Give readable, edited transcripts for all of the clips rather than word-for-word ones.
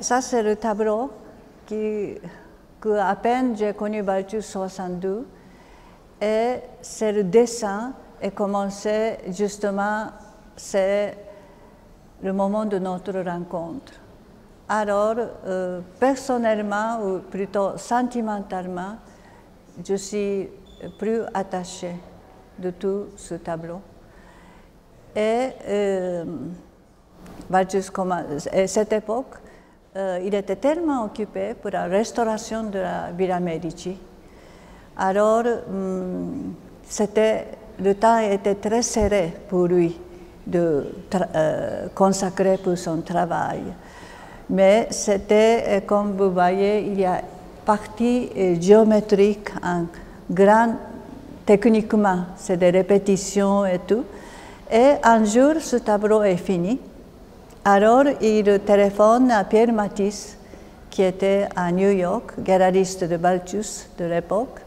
ça c'est le tableau que à peine j'ai connu Balthus 62. Et c'est le dessin et commencé justement, c'est le moment de notre rencontre. Alors, personnellement, ou plutôt sentimentalement, je suis plus attachée de tout ce tableau. Et à cette époque, il était tellement occupé pour la restauration de la Villa Medici. Alors, le temps était très serré pour lui de consacrer pour son travail. Mais c'était, comme vous voyez, il y a partie géométrique, techniquement, c'est des répétitions et tout. Et un jour, ce tableau est fini. Alors, il téléphone à Pierre Matisse, qui était à New York, galeriste de Balthus de l'époque,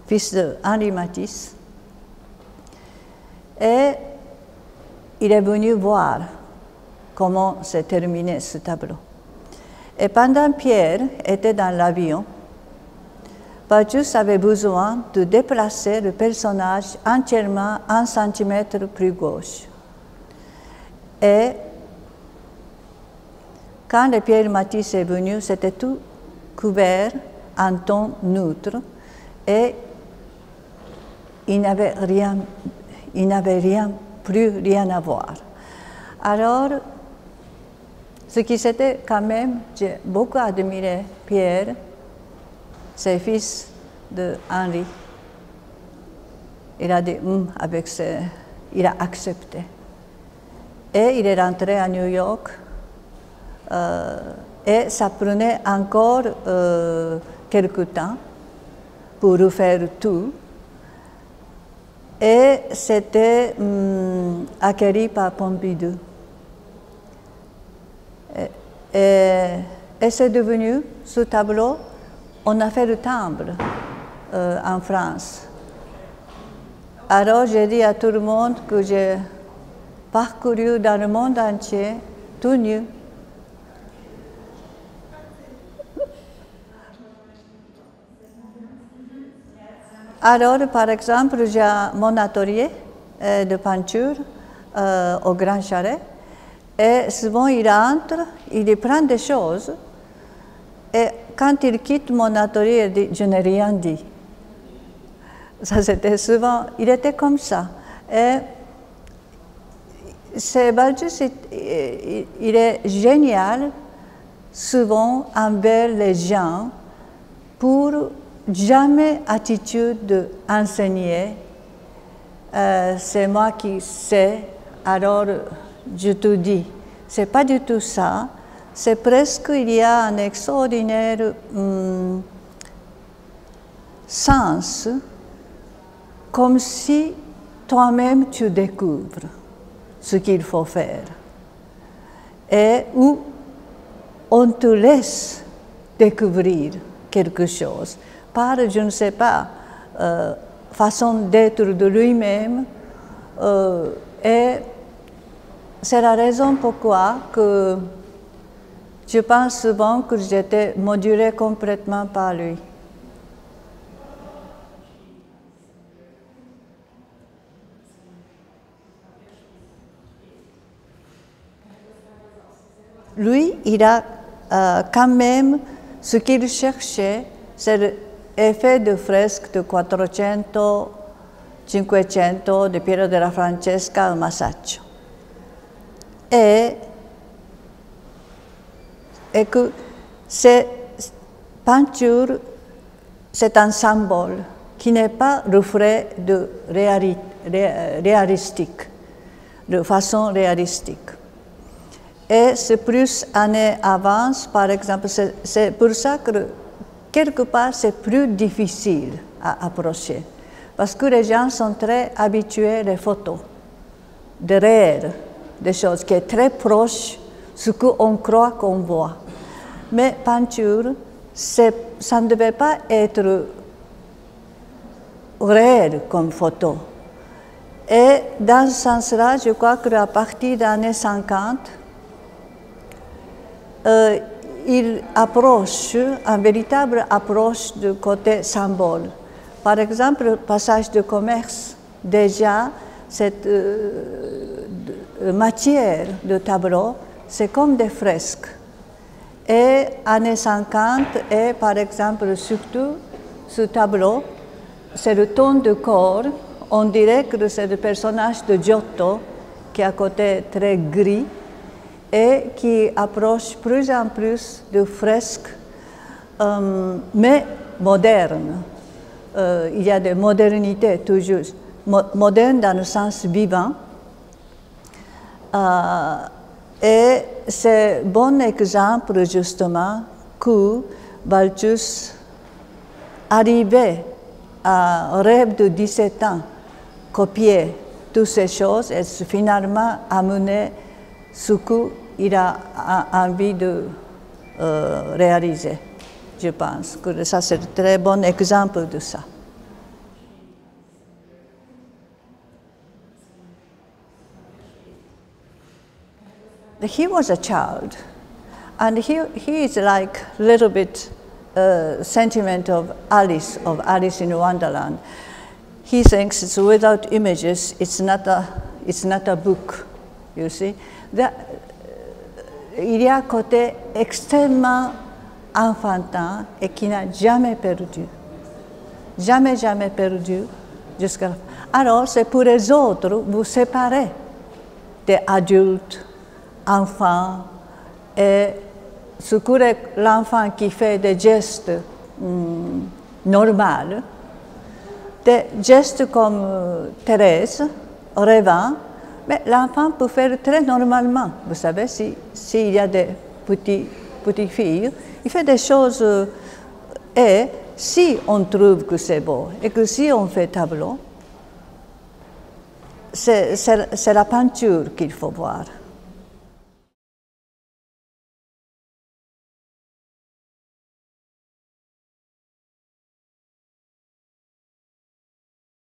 fils de Henri Matisse. Et il est venu voir comment s'est terminé ce tableau. Et pendant Pierre était dans l'avion, Balthus avait besoin de déplacer le personnage entièrement 1 centimètre plus gauche. Et quand le Pierre Matisse est venu, c'était tout couvert en ton neutre et il n'avait plus rien à voir. Alors, ce qui s'était quand même, j'ai beaucoup admiré Pierre, c'est fils de Henri. Il a dit il a accepté. Et il est rentré à New York. Et ça prenait encore quelque temps pour refaire tout. Et c'était acquis par Pompidou. Et c'est devenu, ce tableau, on a fait le timbre en France. Alors j'ai dit à tout le monde que j'ai parcouru dans le monde entier, tout nu. Alors, par exemple, j'ai mon atelier de peinture au Grand Charret. Et souvent, il entre, il prend des choses. Et quand il quitte mon atelier, il dit « je n'ai rien dit ». Ça, c'était souvent, il était comme ça. Et Balthus, il est génial, souvent, envers les gens, pour jamais attitude d'enseigner. C'est moi qui sais, alors je te dis. C'est pas du tout ça. C'est presque, il y a un extraordinaire sens, comme si toi-même tu découvres ce qu'il faut faire. Et où on te laisse découvrir quelque chose. Par, je ne sais pas, façon d'être de lui-même. Et c'est la raison pourquoi que je pense souvent que j'étais modulée complètement par lui. Lui, il a quand même, ce qu'il cherchait, c'est l'effet de fresque de Quattrocento, Cinquecento, de Piero della Francesca au Masaccio. Et que cette peinture, c'est un symbole qui n'est pas reflet de réalistique, de façon réalistique. Et c'est plus années avance, par exemple, c'est pour ça que quelque part c'est plus difficile à approcher. Parce que les gens sont très habitués aux photos, de réel, des choses qui sont très proches, ce qu'on croit qu'on voit. Mais peinture, ça ne devait pas être réel comme photo. Et dans ce sens-là, je crois qu'à partir des années 50, il approche, un véritable approche du côté symbole. Par exemple, le passage de commerce, déjà, cette matière de tableau, c'est comme des fresques. Et années 50, et par exemple, surtout, ce tableau, c'est le ton de corps. On dirait que c'est le personnage de Giotto, qui est à côté très gris, et qui approche plus en plus de fresques, mais modernes. Il y a des modernités toujours, modernes dans le sens vivant. Et c'est un bon exemple justement que Balthus arrivait à rêve de 17 ans, copier toutes ces choses et finalement amener ce qu'il a envie de réaliser. Je pense que ça c'est un très bon exemple de ça. He was a child, and he is like a little bit sentiment of Alice in Wonderland. He thinks it's without images, it's not a book, you see. Il y a un côté extrêmement enfantin et qui n'a jamais perdu. Jamais perdu jusqu'à la fin. Alors, c'est pour les autres, vous séparez des adultes, enfants, et ce que l'enfant qui fait des gestes normaux, des gestes comme Thérèse, rêvant, mais l'enfant peut faire très normalement. Vous savez, s'il y a des petites filles, il fait des choses, et si on trouve que c'est beau, et que si on fait tableau, c'est la peinture qu'il faut voir.